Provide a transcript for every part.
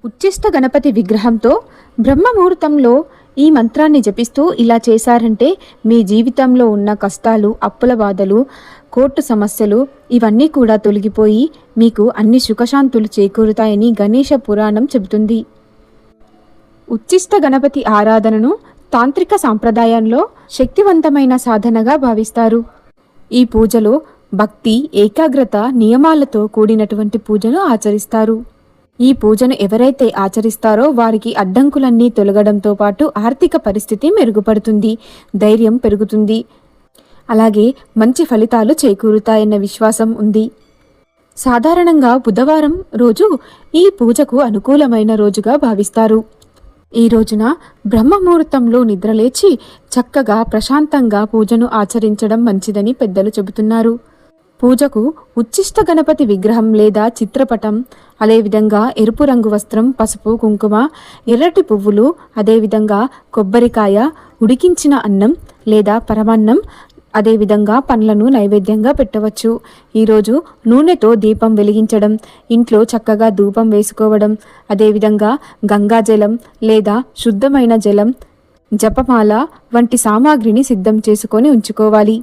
ఉచ్చిష్ట గణపతి విగ్రహంతో బ్రహ్మముహూర్తంలో ఈ మంత్రాన్ని జపిస్తూ ఇలా చేశారంటే మీ జీవితంలో ఉన్న కష్టాలు, అప్పుల బాధలు, కోర్టు సమస్యలు ఇవన్నీ కూడా తొలగిపోయి మీకు అన్ని సుఖశాంతులు చేకూరుతాయని గణేశ పురాణం చెబుతుంది. ఉచ్చిష్ట గణపతి ఆరాధనను తాంత్రిక సాంప్రదాయంలో శక్తివంతమైన సాధనగా భావిస్తారు. ఈ పూజలో భక్తి, ఏకాగ్రత, నియమాలతో కూడినటువంటి పూజను ఆచరిస్తారు. ఈ పూజను ఎవరైతే ఆచరిస్తారో వారికి అడ్డంకులన్నీ తొలగడంతో పాటు ఆర్థిక పరిస్థితి మెరుగుపడుతుంది, ధైర్యం పెరుగుతుంది, అలాగే మంచి ఫలితాలు చేకూరుతాయన్న విశ్వాసం ఉంది. సాధారణంగా బుధవారం రోజు ఈ పూజకు అనుకూలమైన రోజుగా భావిస్తారు. ఈ రోజున బ్రహ్మముహూర్తంలో నిద్రలేచి చక్కగా ప్రశాంతంగా పూజను ఆచరించడం మంచిదని పెద్దలు చెబుతున్నారు. పూజకు ఉచ్చిష్ట గణపతి విగ్రహం లేదా చిత్రపటం, అదేవిధంగా ఎరుపు రంగు వస్త్రం, పసుపు, కుంకుమ, ఎర్రటి పువ్వులు, అదేవిధంగా కొబ్బరికాయ, ఉడికించిన అన్నం లేదా పరమాన్నం, అదేవిధంగా పండ్లను నైవేద్యంగా పెట్టవచ్చు. ఈరోజు నూనెతో దీపం వెలిగించడం, ఇంట్లో చక్కగా ధూపం వేసుకోవడం, అదేవిధంగా గంగాజలం లేదా శుద్ధమైన జలం, జపమాల వంటి సామాగ్రిని సిద్ధం చేసుకొని ఉంచుకోవాలి.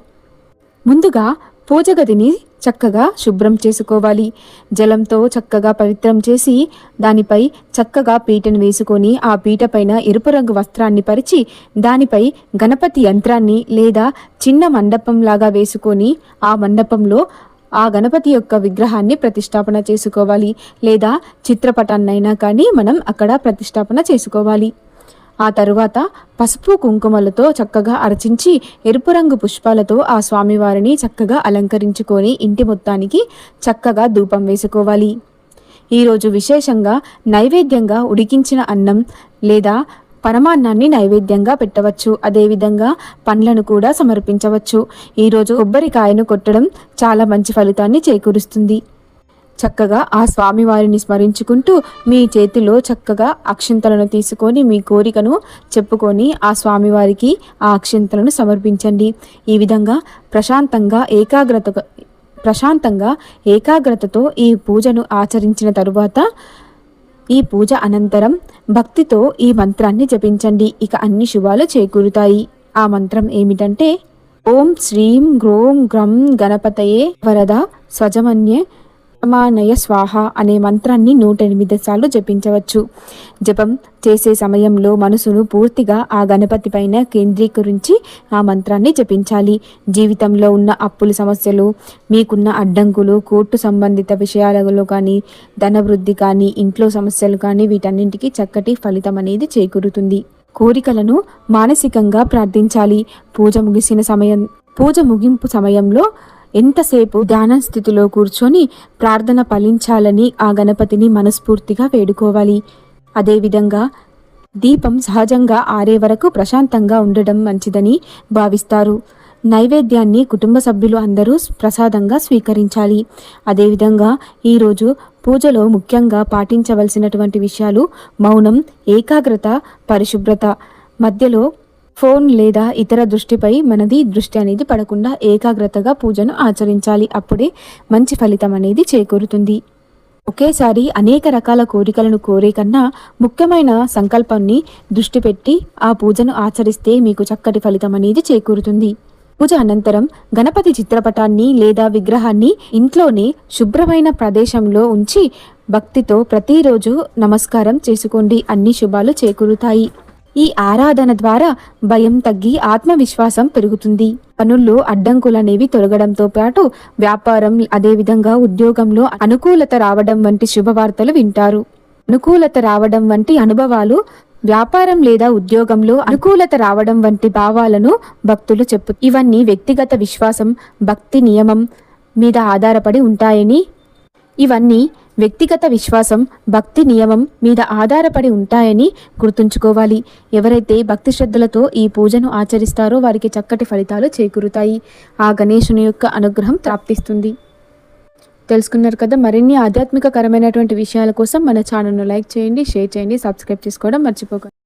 ముందుగా పూజ గదిని చక్కగా శుభ్రం చేసుకోవాలి. జలంతో చక్కగా పవిత్రం చేసి దానిపై చక్కగా పీటను వేసుకొని ఆ పీట పైన ఎరుపు రంగు వస్త్రాన్ని పరిచి దానిపై గణపతి యంత్రాన్ని లేదా చిన్న మండపం లాగా వేసుకొని ఆ మండపంలో ఆ గణపతి యొక్క విగ్రహాన్ని ప్రతిష్టాపన చేసుకోవాలి. లేదా చిత్రపటాన్నైనా కానీ మనం అక్కడ ప్రతిష్టాపన చేసుకోవాలి. ఆ తరువాత పసుపు కుంకుమలతో చక్కగా అర్చించి ఎరుపు రంగు పుష్పాలతో ఆ స్వామివారిని చక్కగా అలంకరించుకొని ఇంటి మొత్తానికి చక్కగా ధూపం వేసుకోవాలి. ఈరోజు విశేషంగా నైవేద్యంగా ఉడికించిన అన్నం లేదా పరమాన్నాన్ని నైవేద్యంగా పెట్టవచ్చు. అదేవిధంగా పండ్లను కూడా సమర్పించవచ్చు. ఈరోజు కొబ్బరికాయను కొట్టడం చాలా మంచి ఫలితాన్ని చేకూరుస్తుంది. చక్కగా ఆ స్వామివారిని స్మరించుకుంటూ మీ చేతిలో చక్కగా అక్షింతలను తీసుకొని మీ కోరికను చెప్పుకొని ఆ స్వామివారికి ఆ అక్షింతలను సమర్పించండి. ఈ విధంగా ప్రశాంతంగా ఏకాగ్రతతో ఈ పూజను ఆచరించిన తరువాత ఈ పూజ అనంతరం భక్తితో ఈ మంత్రాన్ని జపించండి. ఇక అన్ని శుభాలు చేకూరుతాయి. ఆ మంత్రం ఏమిటంటే ఓం శ్రీం గ్రోం గ్రం గణపతయే వరద స్వజమన్యే మానయ స్వాహ అనే మంత్రాన్ని 108 సార్లు జపించవచ్చు. జపం చేసే సమయంలో మనసును పూర్తిగా ఆ గణపతి పైన కేంద్రీకరించి ఆ మంత్రాన్ని జపించాలి. జీవితంలో ఉన్న అప్పుల సమస్యలు, మీకున్న అడ్డంకులు, కోర్టు సంబంధిత విషయాలలో కానీ, ధనవృద్ధి కానీ, ఇంట్లో సమస్యలు కానీ వీటన్నింటికి చక్కటి ఫలితం అనేది చేకూరుతుంది. కోరికలను మానసికంగా ప్రార్థించాలి. పూజ ముగింపు సమయంలో ఎంతసేపు ధ్యాన స్థితిలో కూర్చొని ప్రార్థన ఫలించాలని ఆ గణపతిని మనస్ఫూర్తిగా వేడుకోవాలి. అదేవిధంగా దీపం సహజంగా ఆరే వరకు ప్రశాంతంగా ఉండడం మంచిదని భావిస్తారు. నైవేద్యాన్ని కుటుంబ సభ్యులు అందరూ ప్రసాదంగా స్వీకరించాలి. అదేవిధంగా ఈరోజు పూజలో ముఖ్యంగా పాటించవలసినటువంటి విషయాలు మౌనం, ఏకాగ్రత, పరిశుభ్రత. మధ్యలో ఫోన్ లేదా ఇతర దృష్టిపై మనది దృష్టి అనేది పడకుండా ఏకాగ్రతగా పూజను ఆచరించాలి. అప్పుడే మంచి ఫలితం అనేది చేకూరుతుంది. ఒకేసారి అనేక రకాల కోరికలను కోరే కన్నా ముఖ్యమైన సంకల్పాన్ని దృష్టి పెట్టి ఆ పూజను ఆచరిస్తే మీకు చక్కటి ఫలితం అనేది చేకూరుతుంది. పూజ అనంతరం గణపతి చిత్రపటాన్ని లేదా విగ్రహాన్ని ఇంట్లోనే శుభ్రమైన ప్రదేశంలో ఉంచి భక్తితో ప్రతిరోజు నమస్కారం చేసుకోండి. అన్ని శుభాలు చేకూరుతాయి. ఈ ఆరాధన ద్వారా భయం తగ్గి ఆత్మవిశ్వాసం పెరుగుతుంది. పనుల్లో అడ్డంకులనేవి తొలగడంతో పాటు వ్యాపారం, అదేవిధంగా ఉద్యోగంలో అనుకూలత రావడం వంటి శుభవార్తలు వింటారు. అనుకూలత రావడం వంటి అనుభవాలు, వ్యాపారం లేదా ఉద్యోగంలో అనుకూలత రావడం వంటి భావాలను భక్తులు ఇవన్నీ వ్యక్తిగత విశ్వాసం, భక్తి నియమం మీద ఆధారపడి ఉంటాయని గుర్తుంచుకోవాలి. ఎవరైతే భక్తి శ్రద్ధలతో ఈ పూజను ఆచరిస్తారో వారికి చక్కటి ఫలితాలు చేకూరుతాయి. ఆ గణేశుని యొక్క అనుగ్రహం ప్రాప్తిస్తుంది. తెలుసుకున్నారు కదా. మరిన్ని ఆధ్యాత్మికకరమైనటువంటి విషయాల కోసం మన ఛానల్ను లైక్ చేయండి, షేర్ చేయండి, సబ్స్క్రైబ్ చేసుకోవడం మర్చిపోకండి.